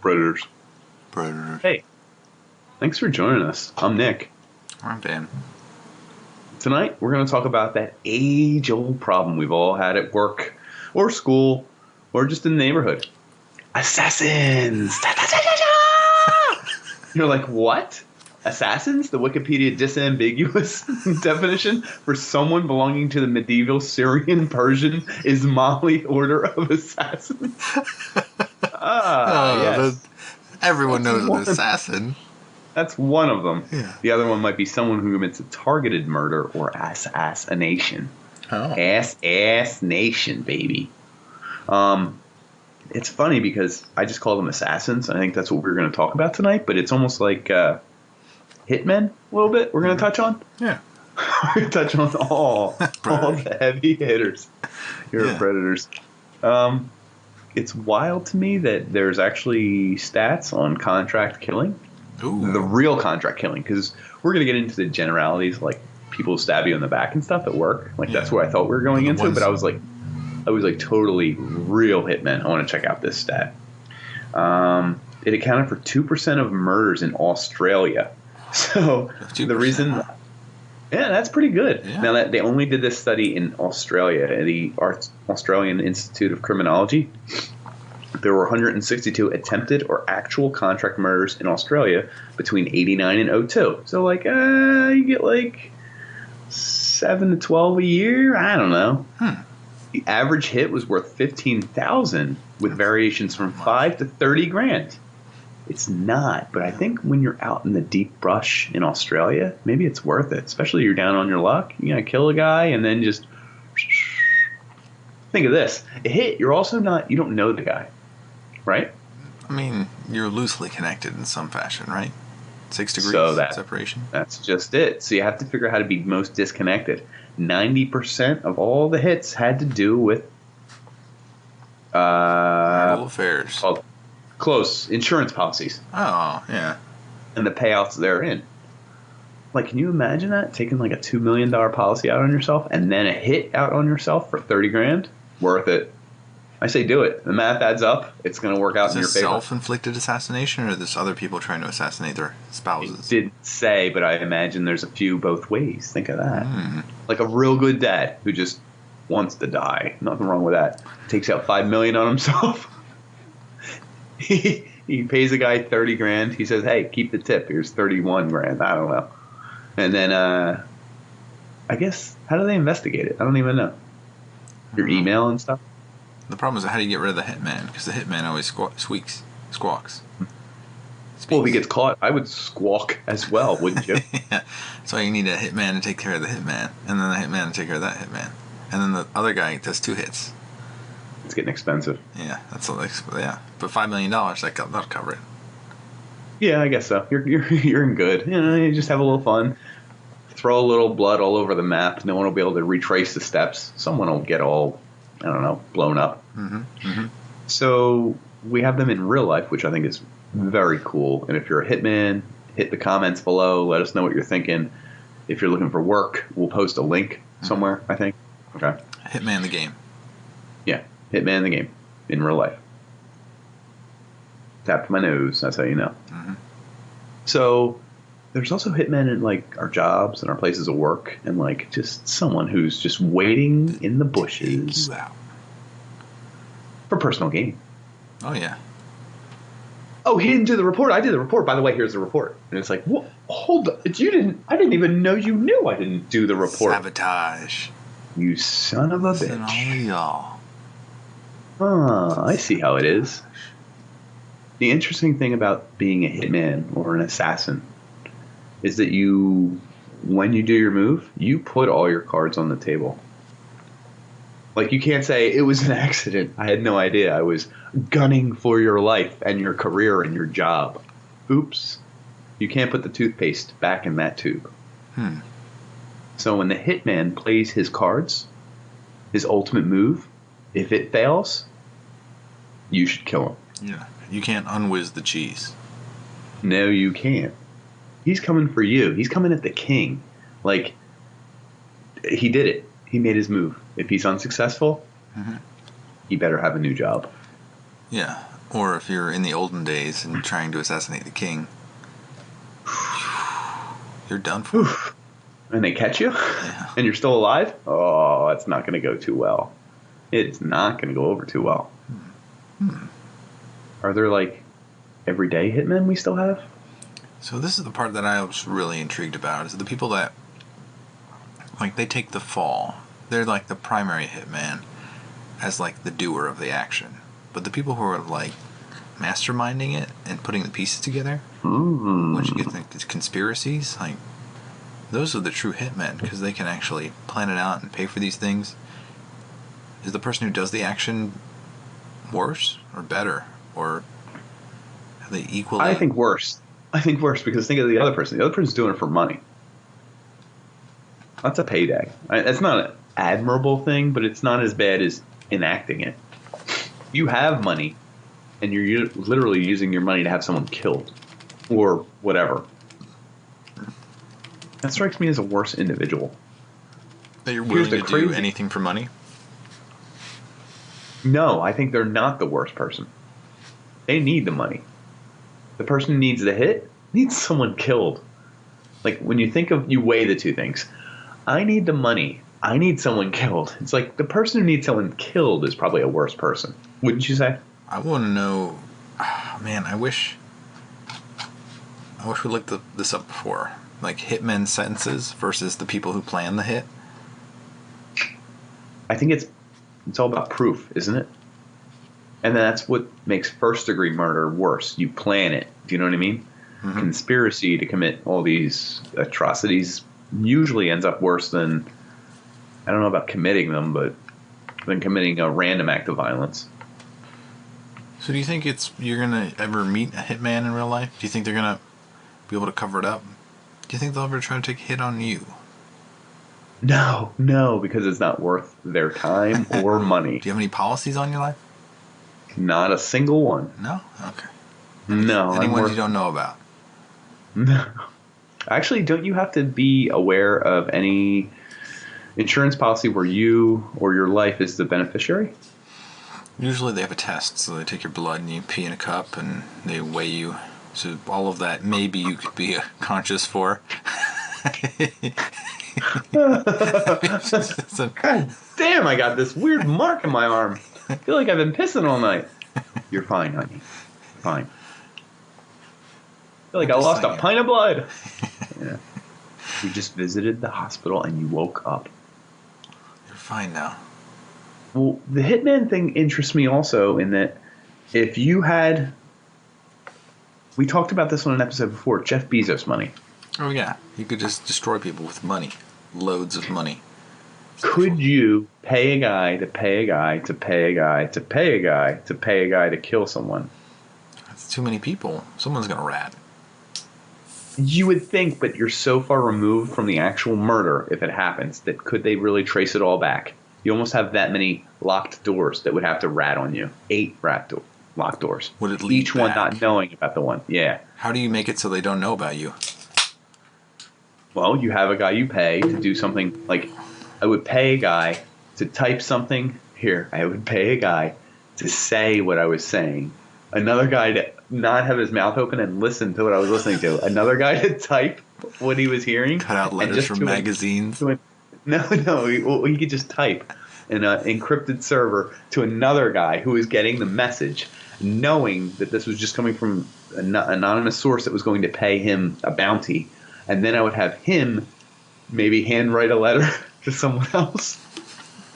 Predators. Hey, thanks for joining us. I'm Nick. I'm Dan. Tonight, we're going to talk about that age-old problem we've all had at work or school or just in the neighborhood. Assassins! You're like, what? Assassins? The Wikipedia disambiguous definition for someone belonging to the medieval Syrian Persian Ismaili order of assassins? Yes. Everyone knows an assassin. That's one of them. Yeah. The other one might be someone who commits a targeted murder or assassination. Oh. Assassination, baby. It's funny because I just call them assassins. I think that's what we're going to talk about tonight, but it's almost like hitmen a little bit we're going to touch on. Yeah. We're going to touch on all the heavy hitters here at Predators. It's wild to me that there's actually stats on contract killing. Ooh. The real contract killing, because we're going to get into the generalities, like people stab you in the back and stuff at work. Like that's what I thought we were going into, but I was like totally real hitmen. I want to check out this stat. It accounted for 2% of murders in Australia. So 2%. The reason, that's pretty good. Yeah. Now that they only did this study in Australia, at the Australian Institute of Criminology. There were 162 attempted or actual contract murders in Australia between 89 and 02. So like, you get like 7 to 12 a year. I don't know. The average hit was worth $15,000 with variations from 5 to 30 grand. It's not, but I think when you're out in the deep brush in Australia, maybe it's worth it. Especially you're down on your luck. You're gonna kill a guy and then just think of this: a hit. You're also not. You don't know the guy, right? I mean, you're loosely connected in some fashion, right? 6 degrees separation. That's just it. So you have to figure out how to be most disconnected. 90% of all the hits had to do with marital affairs. Close insurance policies. Oh, yeah. And the payouts therein. Like, can you imagine that? Taking like a $2 million policy out on yourself and then a hit out on yourself for 30 grand? Worth it. I say do it. The math adds up. It's going to work out in your favor. Is this self-inflicted assassination, or is this other people trying to assassinate their spouses? It didn't say, but I imagine there's a few both ways. Think of that. Like a real good dad who just wants to die. Nothing wrong with that. Takes out $5 million on himself. He pays a guy 30 grand. He says, hey, keep the tip. Here's 31 grand. I don't know. And then, I guess, how do they investigate it? I don't even know. Your email and stuff? The problem is, how do you get rid of the hitman? Because the hitman always squawks. Speaks. Well, if he gets caught, I would squawk as well, wouldn't you? Yeah. So you need a hitman to take care of the hitman, and then the hitman to take care of that hitman. And then the other guy does 2 hits. It's getting expensive. Yeah, but $5 million, that'll cover it. Yeah, I guess so. You're in good. You just have a little fun. Throw a little blood all over the map. No one will be able to retrace the steps. Someone will get all, I don't know, blown up. So we have them in real life, which I think is very cool. And if you're a hitman, hit the comments below. Let us know what you're thinking. If you're looking for work, we'll post a link somewhere, I think. Okay. Hitman the game. Yeah. Hitman the game in real life. Tapped my nose. That's how you know. So there's also hitmen in like our jobs and our places of work, and like just someone who's just waiting in the bushes for personal gain. Oh yeah. Oh, he didn't do the report. I did the report. By the way, here's the report. And it's like, what? Hold up. I didn't even know you knew I didn't do the report. Sabotage. You son of a bitch. Y'all. I see how it is. The interesting thing about being a hitman or an assassin is that when you do your move, you put all your cards on the table. Like, you can't say, it was an accident. I had no idea. I was gunning for your life and your career and your job. Oops. You can't put the toothpaste back in that tube. So when the hitman plays his cards, his ultimate move, if it fails, you should kill him. Yeah. You can't unwhiz the cheese. No, you can't. He's coming for you. He's coming at the king. Like, he did it. He made his move. If he's unsuccessful, he better have a new job. Yeah. Or if you're in the olden days and trying to assassinate the king, you're done for. And they catch you, and you're still alive. Oh, it's not going to go too well. It's not going to go over too well. Are there like everyday hitmen we still have? So this is the part that I was really intrigued about, is the people that, like, they take the fall. They're like the primary hitman as like the doer of the action. But the people who are like masterminding it and putting the pieces together, which you get the conspiracies, like, those are the true hitmen, because they can actually plan it out and pay for these things. Is the person who does the action worse or better, or are they equally? I think worse. Because think of the other person. The other person's doing it for money. That's a payday. That's not an admirable thing, but it's not as bad as enacting it. You have money, and you're literally using your money to have someone killed, or whatever. That strikes me as a worse individual. That you're willing to do anything for money? No, I think they're not the worst person. They need the money. The person who needs the hit needs someone killed. Like, when you weigh the two things. I need the money. I need someone killed. It's like the person who needs someone killed is probably a worse person. Wouldn't you say? I want to know. Man, I wish we looked this up before. Like, hitmen sentences versus the people who plan the hit. I think it's all about proof, isn't it? And that's what makes first-degree murder worse. You plan it. Do you know what I mean? Conspiracy to commit all these atrocities usually ends up worse than, I don't know about committing them, but than committing a random act of violence. So do you think you're going to ever meet a hitman in real life? Do you think they're going to be able to cover it up? Do you think they'll ever try to take a hit on you? No, because it's not worth their time or money. Do you have any policies on your life? Not a single one. No? Okay. No. Any ones you don't know about? No. Actually, don't you have to be aware of any insurance policy where you or your life is the beneficiary? Usually they have a test, so they take your blood and you pee in a cup and they weigh you. So all of that maybe you could be conscious for. God damn, I got this weird mark in my arm. I feel like I've been pissing all night. You're fine, honey. Fine. I feel like I lost a pint of blood. Yeah. You just visited the hospital and you woke up. You're fine now. Well, the hitman thing interests me also in that if you had... We talked about this on an episode before, Jeff Bezos money. Oh, yeah. You could just destroy people with money. Loads of money. Could you pay a guy to pay a guy to pay a guy to pay a guy to pay a guy to kill someone? That's too many people. Someone's going to rat. You would think, but you're so far removed from the actual murder, if it happens, that could they really trace it all back? You almost have that many locked doors that would have to rat on you. 8 locked doors. Would it lead Each one not knowing about the one. Yeah. How do you make it so they don't know about you? Well, you have a guy you pay to do something. Like, I would pay a guy to type something. Here, I would pay a guy to say what I was saying. Another guy to not have his mouth open and listen to what I was listening to. Another guy to type what he was hearing. Cut out letters from magazines. No, he could just type in an encrypted server to another guy who was getting the message, knowing that this was just coming from an anonymous source that was going to pay him a bounty. And then I would have him maybe handwrite a letter to someone else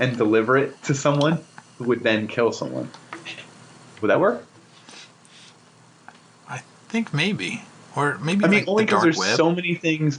and deliver it to someone who would then kill someone. Would that work? I think maybe. Or maybe only the dark because there's web. so many things.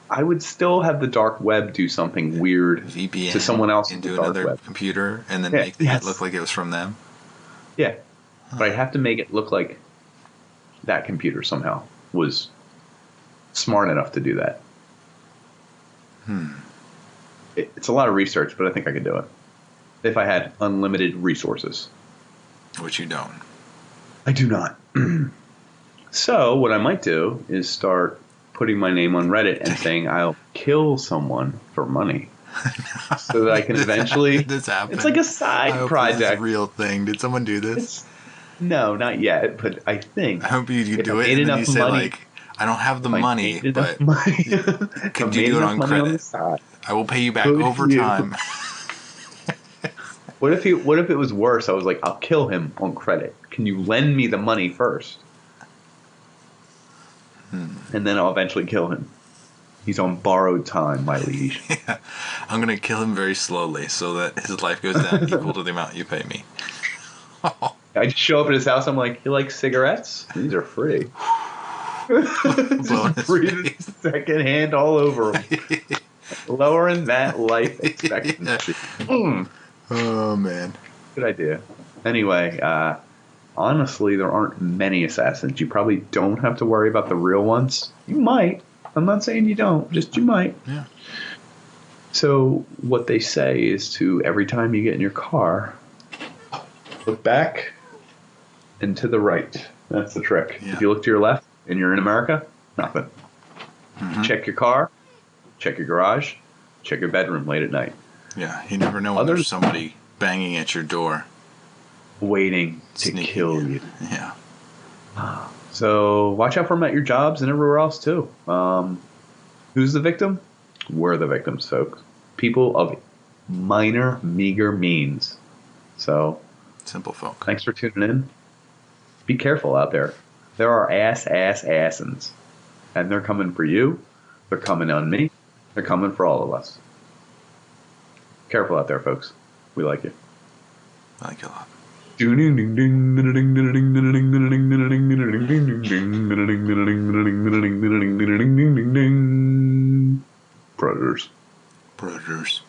I would still have the dark web do something weird VPN to someone else into dark another web. computer and then make it look like it was from them. Yeah. But I'd have to make it look like that computer somehow was smart enough to do that. It's a lot of research, but I think I could do it. If I had unlimited resources. Which you don't. I do not. So what I might do is start putting my name on Reddit and saying I'll kill someone for money. So that I can eventually. This happened. It's like a side project. This is a real thing. Did someone do this? No, not yet. But I think. I hope you do it. And then you say like, I don't have the money, but could you do it on credit? I will pay you back over time. What if it was worse? I was like, I'll kill him on credit. Can you lend me the money first? And then I'll eventually kill him. He's on borrowed time, my liege. Yeah. I'm going to kill him very slowly so that his life goes down equal to the amount you pay me. I just show up at his house. I'm like, you like cigarettes? These are free. Breathing secondhand all over him. Lowering that life expectancy. Oh, man. Good idea. Anyway, honestly, there aren't many assassins. You probably don't have to worry about the real ones. You might. I'm not saying you don't. Just you might. Yeah. So what they say is to every time you get in your car, look back and to the right. That's the trick. Yeah. If you look to your left and you're in America, nothing. Mm-hmm. Check your car. Check your garage. Check your bedroom late at night. Yeah. You never know when there's somebody banging at your door. Waiting to kill you. Yeah. So watch out for them at your jobs and everywhere else too. Who's the victim? We're the victims, folks. People of minor, meager means. So simple folk. Thanks for tuning in. Be careful out there. There are assassins. And they're coming for you. They're coming on me. They're coming for all of us. Careful out there, folks. We like you. I like you a lot. Predators. Predators.